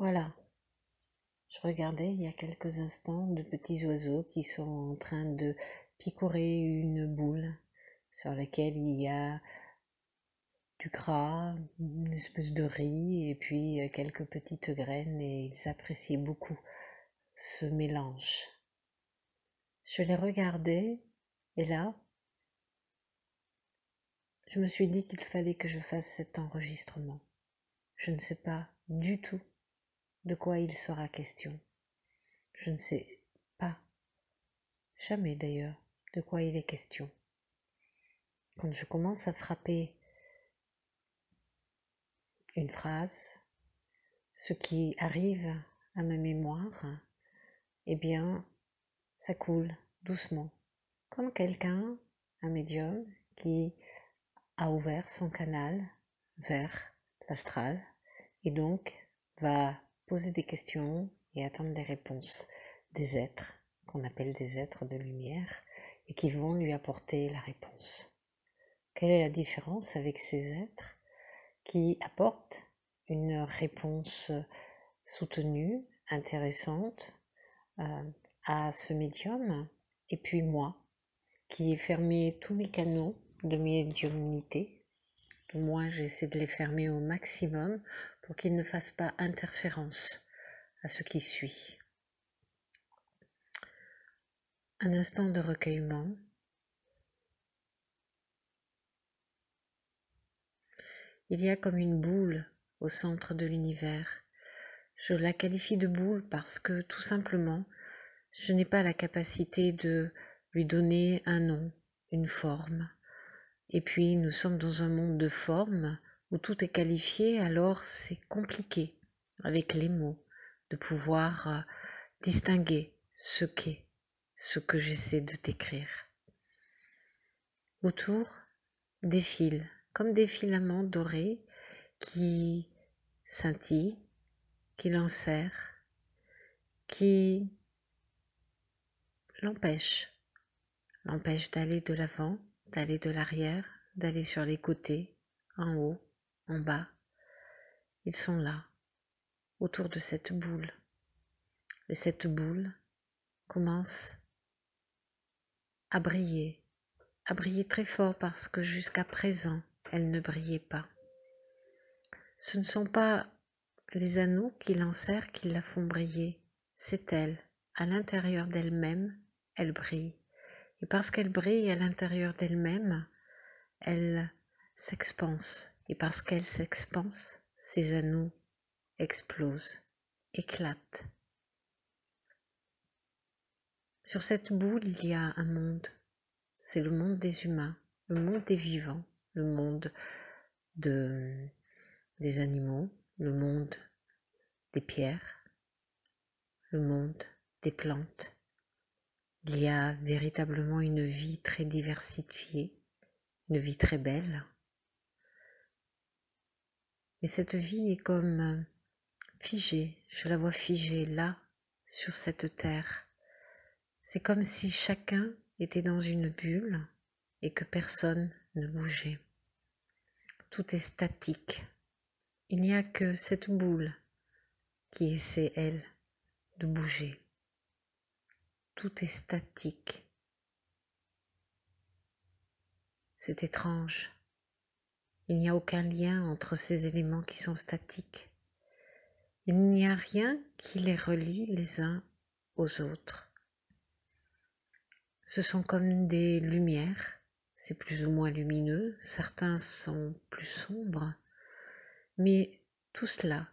Voilà, je regardais il y a quelques instants de petits oiseaux qui sont en train de picorer une boule sur laquelle il y a du gras, une espèce de riz et puis quelques petites graines et ils appréciaient beaucoup ce mélange. Je les regardais et là, je me suis dit qu'il fallait que je fasse cet enregistrement. Je ne sais pas du tout de quoi il sera question. Je ne sais pas, jamais d'ailleurs, de quoi il est question. Quand je commence à frapper une phrase, ce qui arrive à ma mémoire, eh bien, ça coule doucement, comme quelqu'un, un médium, qui a ouvert son canal vers l'astral et donc va poser des questions et attendre les réponses des êtres, qu'on appelle des êtres de lumière, et qui vont lui apporter la réponse. Quelle est la différence avec ces êtres qui apportent une réponse soutenue, intéressante à ce médium, et puis moi, qui ai fermé tous mes canaux de médiumnité. Du moins, j'essaie de les fermer au maximum pour qu'ils ne fassent pas interférence à ce qui suit. Un instant de recueillement. Il y a comme une boule au centre de l'univers. Je la qualifie de boule parce que tout simplement, je n'ai pas la capacité de lui donner un nom, une forme. Et puis nous sommes dans un monde de formes où tout est qualifié, alors c'est compliqué avec les mots de pouvoir distinguer ce qu'est, ce que j'essaie de décrire. Autour, des fils, comme des filaments dorés qui scintillent, qui l'enserrent, qui l'empêchent d'aller de l'avant, d'aller de l'arrière, d'aller sur les côtés, en haut, en bas. Ils sont là, autour de cette boule. Et cette boule commence à briller très fort parce que jusqu'à présent, elle ne brillait pas. Ce ne sont pas les anneaux qui l'enserrent qui la font briller, c'est elle. À l'intérieur d'elle-même, elle brille. Et parce qu'elle brille à l'intérieur d'elle-même, elle s'expanse. Et parce qu'elle s'expanse, ses anneaux explosent, éclatent. Sur cette boule, il y a un monde. C'est le monde des humains, le monde des vivants, le monde des animaux, le monde des pierres, le monde des plantes. Il y a véritablement une vie très diversifiée, une vie très belle. Mais cette vie est comme figée, je la vois figée là, sur cette terre. C'est comme si chacun était dans une bulle et que personne ne bougeait. Tout est statique. Il n'y a que cette boule qui essaie, elle, de bouger. Tout est statique. C'est étrange. Il n'y a aucun lien entre ces éléments qui sont statiques. Il n'y a rien qui les relie les uns aux autres. Ce sont comme des lumières, c'est plus ou moins lumineux, certains sont plus sombres, mais tout cela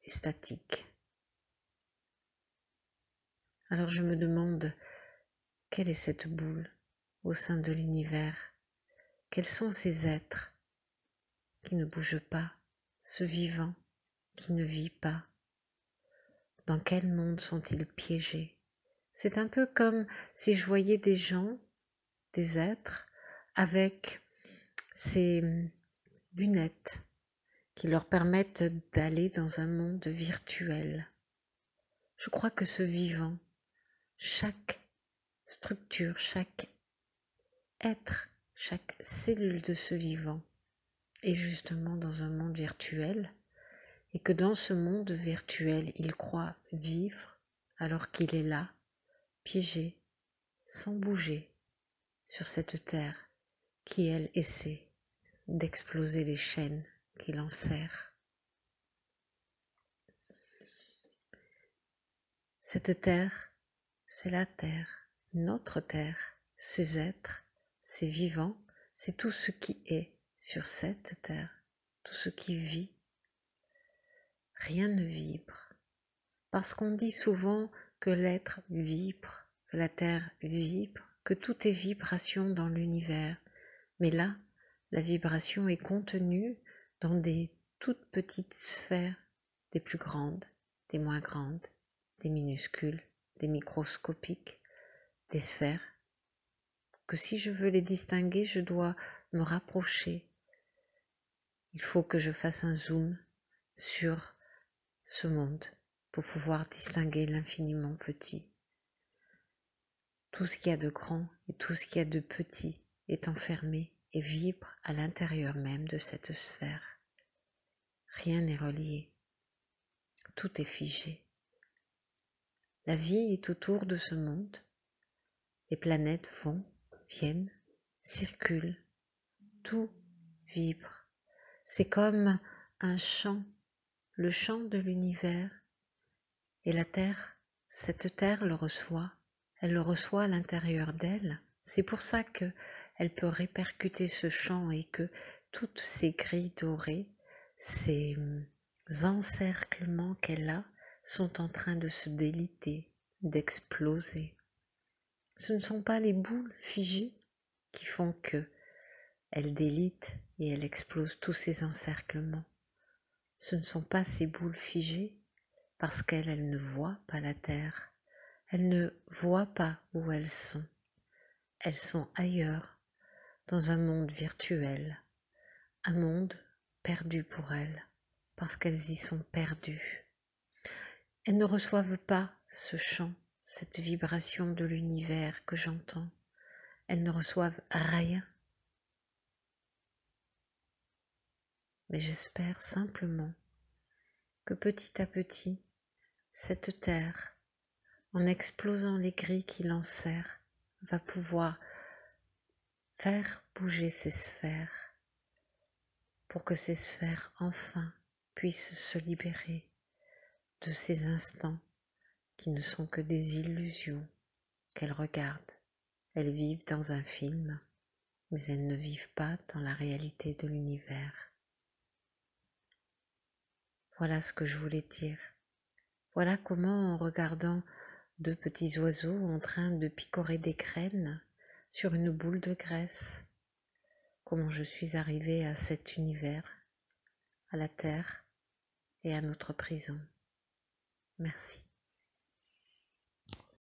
est statique. Alors je me demande, quelle est cette boule au sein de l'univers? Quels sont ces êtres qui ne bougent pas, ce vivant qui ne vit pas? Dans quel monde sont-ils piégés? C'est un peu comme si je voyais des gens, des êtres, avec ces lunettes qui leur permettent d'aller dans un monde virtuel. Je crois que ce vivant, chaque structure, chaque être, chaque cellule de ce vivant est justement dans un monde virtuel et que dans ce monde virtuel, il croit vivre alors qu'il est là, piégé, sans bouger, sur cette terre qui, elle, essaie d'exploser les chaînes qui l'enserrent. Cette terre, c'est la terre, notre terre, ces êtres, ces vivants, c'est tout ce qui est sur cette terre, tout ce qui vit. Rien ne vibre, parce qu'on dit souvent que l'être vibre, que la terre vibre, que tout est vibration dans l'univers. Mais là, la vibration est contenue dans des toutes petites sphères, des plus grandes, des moins grandes, des minuscules, des microscopiques, des sphères, que si je veux les distinguer, je dois me rapprocher. Il faut que je fasse un zoom sur ce monde pour pouvoir distinguer l'infiniment petit. Tout ce qu'il y a de grand et tout ce qu'il y a de petit est enfermé et vibre à l'intérieur même de cette sphère. Rien n'est relié, tout est figé. La vie est autour de ce monde, les planètes vont, viennent, circulent, tout vibre. C'est comme un chant, le chant de l'univers, et la terre, cette terre le reçoit, elle le reçoit à l'intérieur d'elle. C'est pour ça qu'elle peut répercuter ce chant et que toutes ces grilles dorées, ces encerclements qu'elle a, sont en train de se déliter, d'exploser. Ce ne sont pas les boules figées qui font que elle délite et elle explose tous ces encerclements. Ce ne sont pas ces boules figées parce qu'elle ne voit pas la terre. Elle ne voit pas où elles sont. Elles sont ailleurs, dans un monde virtuel, un monde perdu pour elles, parce qu'elles y sont perdues. Elles ne reçoivent pas ce chant, cette vibration de l'univers que j'entends. Elles ne reçoivent rien. Mais j'espère simplement que petit à petit, cette terre, en explosant les grilles qui l'enserrent, va pouvoir faire bouger ces sphères pour que ces sphères enfin puissent se libérer de ces instants qui ne sont que des illusions qu'elles regardent. Elles vivent dans un film, mais elles ne vivent pas dans la réalité de l'univers. Voilà ce que je voulais dire. Voilà comment, en regardant deux petits oiseaux en train de picorer des graines sur une boule de graisse, comment je suis arrivée à cet univers, à la terre et à notre prison. Merci.